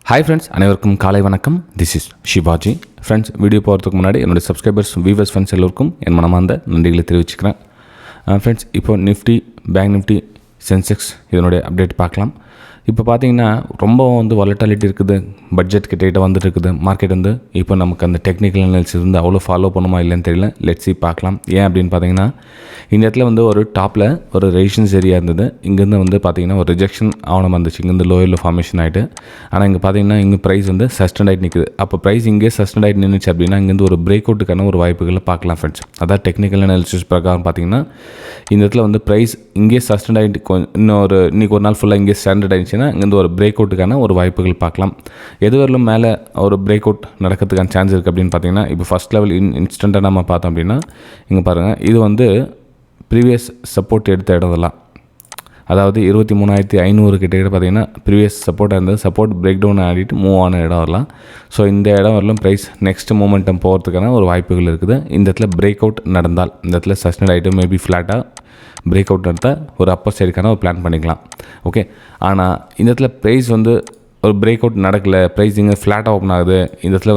Hi friends, அனைவருக்கும் காலை வணக்கம். This is Shivaji. Friends, video போகிறதுக்கு முன்னாடி என்னுடைய சப்ஸ்கிரைபர்ஸ், வியூவர்ஸ், ஃப்ரெண்ட்ஸ் எல்லோருக்கும் என் மனமார்ந்த நன்றிகளை தெரிவிச்சுக்கிறேன். ஃப்ரெண்ட்ஸ், இப்போ நிஃப்டி, பேங்க் நிஃப்டி, சென்செக்ஸ் இதனுடைய அப்டேட் பார்க்கலாம். இப்போ பார்த்தீங்கன்னா ரொம்ப வாலட்டாலிட்டி இருக்குது. பட்ஜெட் கிட்ட வந்துட்டு இருக்குது மார்க்கெட். இப்போ நமக்கு அந்த டெக்னிக்கல் அனாலிசிஸ் அவ்வளோ ஃபாலோ பண்ணுமா இல்லைன்னு தெரியல. லெட்ஸி பார்க்கலாம். ஏன் அப்படின்னு பார்த்தீங்கன்னா, இந்த இடத்துல ஒரு டாப்பில் ஒரு ரெசிஸ்டன்ஸ் ஏரியா இருந்தது. இங்கேருந்து பார்த்தீங்கன்னா ஒரு ரிஜெக்ஷன் ஆகணும் வந்துச்சு. இங்கேருந்து லோயரில் ஃபார்மேஷன் ஆகிட்டு, ஆனால் இங்கே பார்த்தீங்கன்னா இங்கே ப்ரைஸ் சஸ்டெண்ட் ஆகிட்டு நிற்குது. அப்போ ப்ரைஸ் இங்கே சஸ்டெண்ட் ஆகிட்டு நின்றுச்சு அப்படின்னா இங்கேருந்து ஒரு பிரேக் அவுட்டுக்கான ஒரு வாய்ப்புகளை பார்க்கலாம் ஃப்ரெண்ட்ஸ். அதான் டெக்னிக்கல் அனாலிசிஸ் பிரகாரம் பார்த்தீங்கன்னா இந்த இடத்துல ப்ரைஸ் இங்கே சஸ்டெண்ட் ஆகிட்டு இன்னைக்கு ஒரு நாள் ஃபுல்லாக இங்கே ஸ்டாண்டர்ட் ஆகிடுச்சுன்னா இங்கேருந்து ஒரு பிரேக் அவுட்டுக்கான ஒரு வாய்ப்புகள் பார்க்கலாம். எது வரலும் மேலே ஒரு பிரேக் அவுட் நடக்கிறதுக்கான சான்ஸ் இருக்குது அப்படின்னு பார்த்தீங்கன்னா, இப்போ ஃபஸ்ட் லெவல் இன்ஸ்டண்ட்டாக நம்ம பார்த்தோம் அப்படின்னா இங்கே பாருங்கள், இது ப்ரீவியஸ் சப்போர்ட் எடுத்த இடம்லாம், அதாவது 23,500 கிட்ட பார்த்தீங்கன்னா ப்ரீவியஸ் சப்போர்ட்டாக இருந்தது. சப்போர்ட் பிரேக் டவுன் ஆகிட்டு மூவ் ஆன இடம் வரலாம். ஸோ இந்த இடம் வரலாம் ப்ரைஸ் நெக்ஸ்ட் மூமெண்டம் போகிறதுக்கான ஒரு வாய்ப்புகள் இருக்குது. இந்த இடத்துல பிரேக் அவுட் நடந்தால், இந்த இடத்துல சஸ்டெண்ட் ஆகிட்டு மேபி ஃப்ளாட்டாக பிரேக் அவுட் நடத்தால் ஒரு அப்பர் சைடுக்கான ஒரு பிளான் பண்ணிக்கலாம். ஓகே, ஆனால் இந்த இடத்துல ப்ரைஸ் ஒரு பிரேக் அவுட் நடக்கலை, ப்ரைஸ் இங்கே ஃப்ளாட்டாக ஓப்பன் ஆகுது, இந்த இடத்துல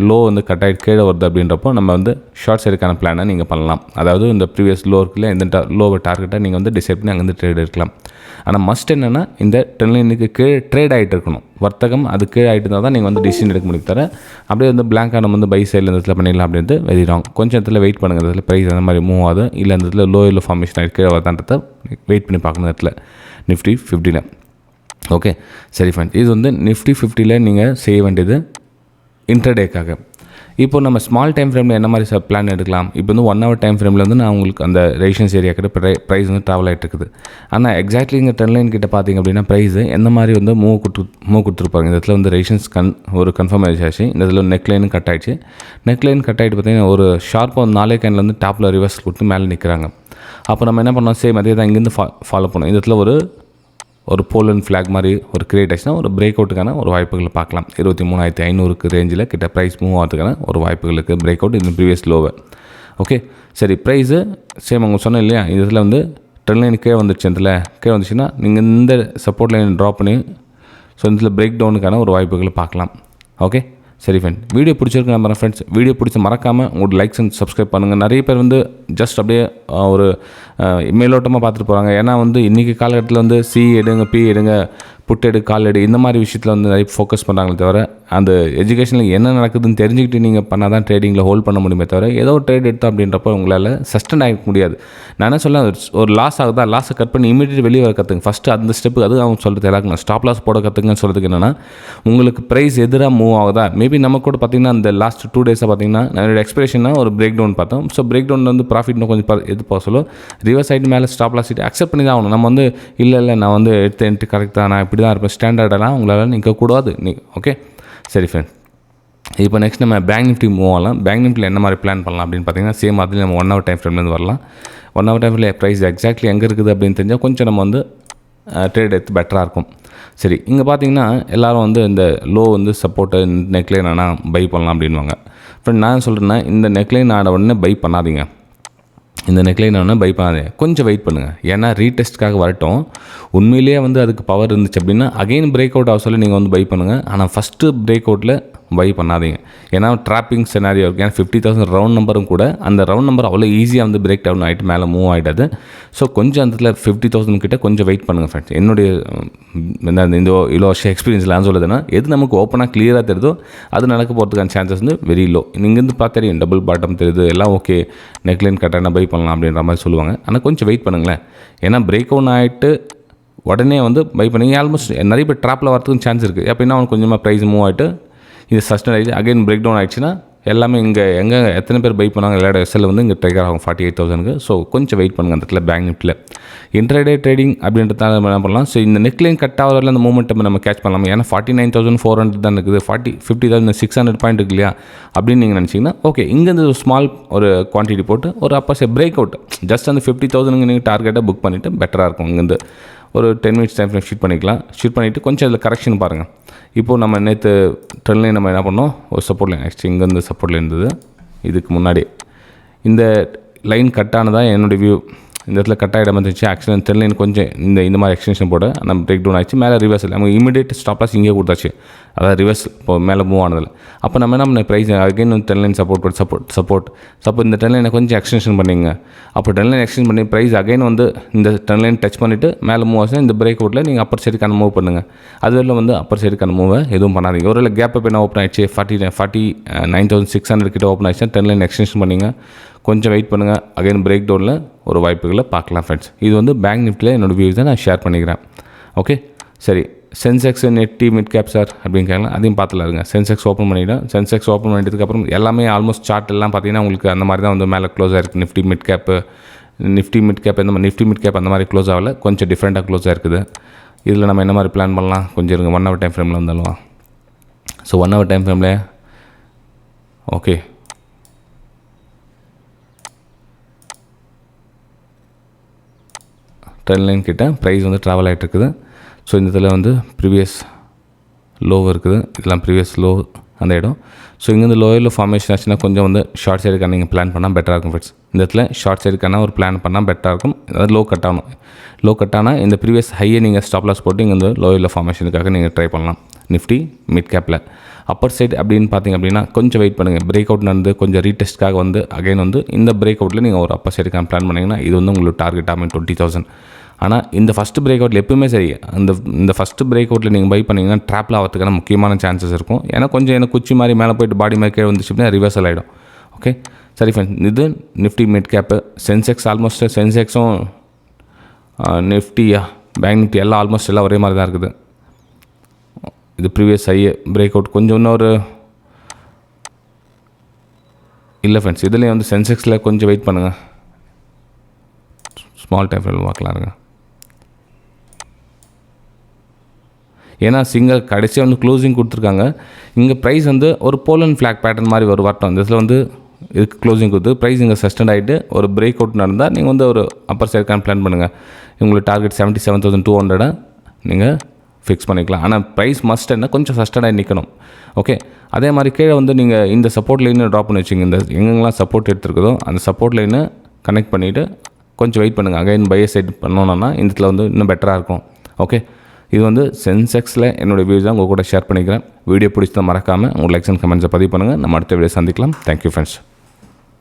லோ கட் ஆகிட்டு கீழே வருது அப்படின்றப்போ நம்ம ஷார்ட் சைடுக்கான பிளானை நீங்கள் பண்ணலாம். அதாவது இந்த ப்ரீவியஸ் லோ இருக்குல்ல, இந்த லோவை டார்கெட்டாக நீங்கள் டிசைட் பண்ணி அங்கேருந்து ட்ரேட் இருக்கலாம். ஆனால் மஸ்ட் என்னென்னா இந்த ட்ரெண்ட்லைனுக்கு கீழே ட்ரேட் ஆகிட்டு இருக்கணும். வர்த்தகம் அது கீழே ஆகிட்டு இருந்தால் தான் நீங்கள் டிசிஷன் எடுக்க முடியும். தர அப்படியே பிளாங்காக நம்ம பை சைடில் இந்த இடத்துல பண்ணிடலாம் அப்படின்ட்டு வெரி ராங். கொஞ்சம் இடத்துல வெயிட் பண்ணுங்கள். இடத்துல ப்ரைஸ் அந்த மாதிரி மூவ் ஆகுது இல்லை அந்த இடத்துல லோயில் ஃபார்மேஷன் ஆகிட்டு கீழே வருதான்றதை வெயிட் பண்ணி பார்க்கணும். இடத்துல நிஃப்டி 50ல். ஓகே, சரி ஃபைன். இது நிஃப்டி 50ல் நீங்கள் செய்ய வேண்டியது இன்ட்ரடேக்காக. இப்போ நம்ம ஸ்மால் டைம் ஃப்ரேமில் என்ன மாதிரி பிளான் எடுக்கலாம்? இப்போ 1 hour டைம் ஃப்ரேமில் நான் உங்களுக்கு அந்த ரெசிஸ்டன்ஸ் ஏரியா கிட்ட ப்ரைஸ் ட்ராவல் ஆகிட்டு இருக்குது. ஆனால் எக்ஸாக்ட்லி இங்கே ட்ரெண்ட் லைன் கிட்ட பார்த்தீங்க அப்படின்னா ப்ரைஸ் எந்த மாதிரி மூவ் கொடுத்துருப்பாங்க. இந்த இடத்துல ரெசிஸ்டன்ஸ் கன்ஃபார்ம் ஆகிடுச்சு. இந்த இதில் நெக் லைனும் கட் ஆகிடுச்சு. நெக் லைன் கட் ஆகிட்டு பார்த்தீங்கன்னா ஒரு ஷார்ப்பாக 4 கேன்லேருந்து டாப்பில் ரிவர்ஸ் கொடுத்து மேலே நிற்கிறாங்க. அப்போ நம்ம என்ன பண்ணோம், சேம் அதே தான் இங்கேருந்து ஃபாலோ பண்ணோம். இந்த இடத்துல ஒரு போலன் ஃப்ளாக் மாதிரி ஒரு கிரியேட் ஆச்சுன்னா ஒரு பிரேக் அவுட்டுக்கான ஒரு வாய்ப்புகளை பார்க்கலாம். 23,500 ரேஞ்சில் கிட்ட ப்ரைஸ் மூவ் ஆகிறதுக்கான ஒரு வாய்ப்புகளுக்கு பிரேக் அவுட் இந்த ப்ரீவியஸ் லோவை. ஓகே, சரி. ப்ரைஸு சேம் அவங்க சொன்னேன் இல்லையா, இந்த இதில் ட்ரெண்ட் லைன் கீழே வந்துடுச்சு. இதில் கீழே வந்துச்சுன்னா நீங்கள் இந்த சப்போர்ட் லைன் ட்ராப் பண்ணி இதில் பிரேக் டவுனுக்கான ஒரு வாய்ப்புகளை பார்க்கலாம். ஓகே, சரி ஃப்ரெண்ட். வீடியோ பிடிச்சிருக்கு நம்ம ஃப்ரெண்ட்ஸ். வீடியோ பிடிச்ச மறக்காமல் உங்களோட லைக்ஸ் அண்ட் சப்ஸ்கிரைப் பண்ணுங்கள். நிறைய பேர் ஜஸ்ட் அப்படியே ஒரு மேலோட்டமாக பார்த்துட்டு போகிறாங்க. ஏன்னா இன்றைக்கி காலகட்டத்தில் சி எடுங்க, பி எடுங்க, புட் எடு, கால் எடு, இந்த மாதிரி விஷயத்தில் நிறைய ஃபோக்கஸ் பண்ணுறாங்களே தவிர அந்த எஜுகேஷனில் என்ன நடக்குதுன்னு தெரிஞ்சுக்கிட்டு நீங்கள் பண்ணால் தான் ட்ரேடிங்கில் ஹோல்ட் பண்ண முடியுமே தவிர ஏதோ ஒரு ட்ரேட் எடுத்தோம் அப்படின்றப்போ உங்களால் சஸ்டெண்ட் ஆகிக்க முடியாது. நான் என்ன சொல்ல, ஒரு லாஸ் ஆகுதா, லாஸை கட் பண்ணி இமீடியட் வெளியே வர கற்றுங்க. ஃபஸ்ட்டு அந்த ஸ்டெப்பு அது அவங்க சொல்கிறது எல்லாருக்கும் ஸ்டாப் லாஸ் போட கற்றுங்கன்னு சொல்கிறதுக்கு என்னென்னா, உங்களுக்கு ப்ரைஸ் எதிராக மூவ் ஆகுதா, மேபி நம்ம கூட பார்த்திங்கன்னா அந்த லாஸ்ட் 2 days பார்த்திங்கன்னா என்னோட எக்ஸ்பிரேஷனாக ஒரு பிரேக் டவுன் பார்த்தோம். ஸோ பிரேக் டவுன் ப்ராஃபிட்னு கொஞ்சம் எது போக சொல்லும், ரிவர்ஸ் சைடு மேலே ஸ்டாப் லாஸ் சைட்டு அக்செப்ட் பண்ணி தான் ஆகணும். நம்ம இல்லை நான் எடுத்து கரெக்ட் தான், நான் இப்படி தான் இருப்பேன், ஸ்டாண்டர்டெல்லாம் உங்களால் நிற்கக்கூடாது. ஓகே, சரி ஃப்ரெண்ட். இப்போ நெக்ஸ்ட் நம்ம பேங்க் நிஃப்டி மூவ் ஆகலாம். பேங்க் நிஃப்டியில் என்ன மாதிரி பிளான் பண்ணலாம் அப்படின்னு பார்த்தீங்கன்னா, சேம் அதில் நம்ம 1 hour டைம் ஃப்ரேம்லேருந்து வரலாம். 1 hour டைம் ஃப்ரேமில் ப்ரைஸ் எக்ஸாக்ட்லி எங்கே இருக்குது அப்படின்னு தெரிஞ்சால் கொஞ்சம் நம்ம ட்ரேட் எடுத்து பெட்டராக இருக்கும். சரி, இங்கே பார்த்தீங்கன்னா எல்லோரும் இந்த லோ சப்போர்ட்டு நெக்லைன் ஆனால் பை பண்ணலாம் அப்படின்வாங்க. ஃப்ரெண்ட், நான் சொல்கிறேன்னா இந்த நெக்லைன் ஆட உடனே பை பண்ணாதீங்க. இந்த நெக்லைன் ஒன்று பை பண்ணாதீங்க, கொஞ்சம் வெயிட் பண்ணுங்கள். ஏன்னா ரீடெஸ்ட்டுக்காக வரட்டும். உண்மையிலேயே அதுக்கு பவர் இருந்துச்சு அப்படின்னா அகெயின் பிரேக் அவுட் ஆக சொல்லி நீங்கள் பை பண்ணுங்கள். ஆனால் ஃபஸ்ட்டு பிரேக் அவுட்டில் பை பண்ணாதீங்க. ஏன்னா ட்ராப்பிங் செனாரியோ இருக்குது. ஏன்னா 50,000 ரவுண்ட் நம்பரும் கூட அந்த ரவுண்ட் நம்பர் அவ்வளோ ஈஸியாக பிரேக் டவுன் ஆகிட்டு மேலே மூவ் ஆகிடாது. ஸோ கொஞ்சம் அந்த 50,000 கிட்ட கொஞ்சம் வெயிட் பண்ணுங்கள் ஃப்ரெண்ட்ஸ். என்னுடைய இந்த இவ்வளோ வருஷம் எக்ஸ்பீரியன்ஸில் நான் சொல்லுதுன்னா, எது நமக்கு ஓப்பனாக கிளியராக தெரியுதோ அது நடக்க போகிறதுக்கான சான்சஸ் வெரி லோ. இங்கேருந்து பார்த்தா தெரியும், டபுள் பாட்டம் தெரியுது, எல்லாம் ஓகே, நெக்லைன் கட்டான பை பண்ணலாம் அப்படின்ற மாதிரி சொல்லுவாங்க. ஆனால் கொஞ்சம் வெயிட் பண்ணுங்களேன். ஏன்னா பிரேக் அவுட் ஆகிட்டு உடனே பை பண்ணி ஆல்மோஸ்ட் நிறைய பேர் ட்ராப்பில் வரதுக்கு சான்ஸ் இருக்குது. அப்படின்னா அவனுக்கு கொஞ்சமாக ப்ரைஸ் மூவ் ஆகிட்டு இது சஸ்டெண்ட் ஆகிடுச்சு, அகைன் பிரேக் டவுன் ஆகிடுச்சுன்னா எல்லாமே இங்கே எத்தனை பேர் பை பண்ணாங்க எல்லா எஸ்எல் இங்கே ட்ரிகர் ஆகும் 48,000க்கு. ஸோ கொஞ்சம் வெயிட் பண்ணுங்கள். அந்த இடத்துல பேங்க் நிஃப்டியில் இன்ட்ராடே ட்ரேடிங் அப்படின்றதால நம்ம என்ன பண்ணலாம். ஸோ இந்த நெக்லைன் கட் ஆகிறதுல அந்த மூமெண்ட்டை நம்ம கேட்ச் பண்ணலாம். ஏன்னா 49,400 தான் இருக்குது, 50,600 பாயிண்ட் இருக்கு இல்லையா அப்படின்னு நீங்கள் நினச்சிங்கன்னா ஓகே, இங்கேருந்து ஒரு ஸ்மால் ஒரு குவான்டிட்டி போட்டு ஒரு அப்போ பிரேக் அவுட் ஜஸ்ட் அந்த 50,000 நீங்கள் டார்கெட்டை புக் பண்ணிவிட்டு பெட்டராக இருக்கும். இங்கேருந்து ஒரு 10 minutes டைம் ஃப்ரேம் ஷூட் பண்ணிக்கலாம். ஷூட் பண்ணிவிட்டு கொஞ்சம் அதில் கரெக்ஷன் பாருங்கள். இப்போது நம்ம நேற்று ட்ரெண்ட் லைன் நம்ம என்ன பண்ணோம், ஒரு சப்போர்ட் லைன் ஆக்சுவலி இங்கேருந்து சப்போர்ட் லைன் இருந்தது. இதுக்கு முன்னாடி இந்த லைன் கட் ஆனதான் என்னுடைய வியூ. இந்த இடத்துல கட் ஆகிட மாதிரி இருந்துச்சு. ஆக்சுவலாக ட்ரெண்ட் லைன் கொஞ்சம் இந்த மாதிரி எக்ஸ்டென்ஷன் போட நம்ம பிரேக் டவுன் ஆச்சு. மேலே ரிவர்சல் நம்ம இமீடியட் ஸ்டாப் லாஸ் இங்கே கொடுத்தாச்சு, அதாவது ரிவர்ஸ் இப்போ மேலே மூவ் ஆனதில். அப்போ நம்ம என்ன பண்ண ப்ரைஸ் அகைன் வந்து ட்ரெண்ட் லைன் சப்போர்ட் இந்த ட்ரெண்ட் லைனை கொஞ்சம் எக்ஸ்டென்ஷன் பண்ணிங்க. அப்போ ட்ரெண்ட் லைன் எக்ஸ்டென்ஷன் பண்ணி ப்ரைஸ் அகைன் வந்து இந்த ட்ரெண்ட் லைன் டச் பண்ணிவிட்டு மேலே மூவ் ஆச்சு. இந்த பிரேக் அவுட்டில் நீங்கள் அப்பர் சைடுக்கான மூவ் பண்ணுங்கள். அதுவரையில் வந்து அப்பர் சைடுக்கான மூவை எதுவும் பண்ணாதீங்க. ஒரு கேப் அப் என்ன ஓப்பன் ஆயிடுச்சு 49,600 கிட்ட ஓப்பன் ஆயிடுச்சு. ட்ரெண்ட் லைன் எக்ஸ்டென்ஷன் பண்ணிங்க, கொஞ்சம் வெயிட் பண்ணுங்கள். அகைன் பிரேக் டவுனில் ஒரு வாய்ப்புகளை பார்க்கலாம் ஃப்ரெண்ட்ஸ். இது வந்து பேங்க் நிஃப்டியில் என்னோடய வியூஸ் தான் நான் ஷேர் பண்ணிக்கிறேன். ஓகே சரி, Sensex Nifty mid cap sir அப்படின்னு கேட்கலாம், அதையும் பார்த்துலாம் இருங்க. சென்செக்ஸ் ஓப்பன் பண்ணிவிட்டேன். சென்செக்ஸ் ஓப்பன் பண்ணிட்டதுக்கப்புறம் எல்லாமே ஆல்மோஸ்ட் சார்ட் எல்லாம் பார்த்தீங்கன்னா உங்களுக்கு அந்த மாதிரி தான் வந்து மேலே க்ளோஸ் ஆகிருக்கு. நிஃப்டி மிட் கேப் இந்த மாதிரி நிஃப்டி மிட் கேப் அந்த மாதிரி க்ளோஸ் ஆகலை, கொஞ்சம் டிஃப்ரெண்ட்டாக க்ளோஸ் ஆகிருக்குது. இதில் நம்ம என்ன மாதிரி பிளான் பண்ணலாம் கொஞ்சம் இருங்க. 1 hour டைம் ஃப்ரேமில் வந்தாலும் ஸோ 1 hour டைம் ஃப்ரேமில் ஓகே ட்ரெண்ட் லைன் கிட்ட ப்ரைஸ் வந்து ட்ராவல் ஆகிட்டு இருக்குது. ஸோ இந்த இதில் வந்து ப்ரீவியஸ் லோ இருக்குது, இதெல்லாம் ப்ரீவியஸ் லோ அந்த இடம். ஸோ இங்கேருந்து லோயில் ஃபார்மேஷன் ஆச்சுன்னா கொஞ்சம் வந்து ஷார்ட் சைடுக்கான நீங்கள் பிளான் பண்ணால் பெட்டராக இருக்கும் ஃப்ரெண்ட்ஸ். இந்த இடத்துல ஷார்ட் சைடுக்கான ஒரு பிளான் பண்ணால் பெட்டராக இருக்கும். அதாவது லோ கட் ஆனால் இந்த ப்ரீவியஸ் ஹையை நீங்கள் ஸ்டாப் லாஸ் போட்டு இங்கே வந்து லோயில் ஃபார்மேஷனுக்காக நீங்கள் ட்ரை பண்ணலாம். நிஃப்டி மிட் கேப்பில் அப்பர் சைடு அப்படின்னு பார்த்தீங்க அப்படின்னா கொஞ்சம் வெயிட் பண்ணுங்கள். பிரேக் அவுட் நடந்து கொஞ்சம் ரீடெஸ்ட்காக வந்து அகைன் வந்து இந்த பிரேக் அவுட்டில் நீங்கள் ஒரு அப்பர் சைடுக்கான பிளான் பண்ணிங்கன்னா இது வந்து உங்களுக்கு டார்கெட் ஆகும் 20,000. ஆனால் இந்த ஃபஸ்ட்டு பிரேக் அவுட்டில் எப்பவுமே சரி, இந்த ஃபஸ்ட்டு பிரேக் அவுட்டில் நீங்கள் பை பண்ணிங்கன்னா ட்ராப்பில் ஆகிறதுக்கான முக்கியமான சான்சஸ் இருக்கும். ஏன்னா கொஞ்சம் எனக்கு குச்சி மாதிரி மேலே போய்ட்டு பாடி மாதிரி கீழே வந்துச்சு அப்படின்னா ரிவர்சல் ஆகிடும். ஓகே சரி ஃப்ரெண்ட்ஸ், இது Nifty mid cap. Sensex almost சென்செக்ஸும் நிஃப்டியா பேங்க் நிஃப்டி எல்லாம் ஆல்மோஸ்ட் எல்லாம் ஒரே மாதிரி தான் இருக்குது. இது ப்ரீவியஸ் ஹை பிரேக் அவுட் கொஞ்சம் இன்னொரு இல்லை ஃப்ரெண்ட்ஸ். இதுலேயும் வந்து சென்செக்ஸில் கொஞ்சம் வெயிட் பண்ணுங்கள். ஸ்மால் டைம் ஃப்ரேம் பார்க்கலாம் இருங்க. ஏன்னா கடைசியாக வந்து க்ளோசிங் கொடுத்துருக்காங்க. இங்கே ப்ரைஸ் வந்து ஒரு போலன் ஃப்ளாக் பேட்டர்ன் மாதிரி ஒரு வரட்டும். இந்த இதில் வந்து இதுக்கு க்ளோசிங் கொடுத்து ப்ரைஸ் இங்கே சஸ்டெண்ட் ஆகிட்டு ஒரு பிரேக் அவுட் நடந்தால் நீங்கள் வந்து ஒரு அப்பர் சைடுக்கான பிளான் பண்ணுங்கள். உங்களுக்கு டார்கெட் 77,200 நீங்கள் ஃபிக்ஸ் பண்ணிக்கலாம். ஆனால் ப்ரைஸ் மஸ்ட் என்ன கொஞ்சம் சஸ்டெண்ட் ஆகி நிற்கணும். ஓகே அதே மாதிரி கீழே வந்து நீங்கள் இந்த சப்போர்ட் லைனை ட்ராப் பண்ணி வச்சிங்க. இந்த எங்கெங்கெல்லாம் சப்போர்ட் எடுத்துருக்குதோ அந்த சப்போர்ட் லைனை கனெக்ட் பண்ணிவிட்டு கொஞ்சம் வெயிட் பண்ணுங்கள். அகைன் பையர் சைட் பண்ணோன்னா இந்த இடத்துல வந்து இன்னும் பெட்டராக இருக்கும். ஓகே இது வந்து சென்செக்ஸில் என்னோடய வியூஸ் தான் உங்கள் கூட ஷேர் பண்ணிக்கிறேன். வீடியோ பிடிச்சதை மறக்காமல் உங்கள் லைக்ஸ் அண்ட் கமெண்ட்ஸை பதிவு பண்ணுங்கள். நம்ம அடுத்த வீடியோ சந்திக்கலாம். Thank you friends.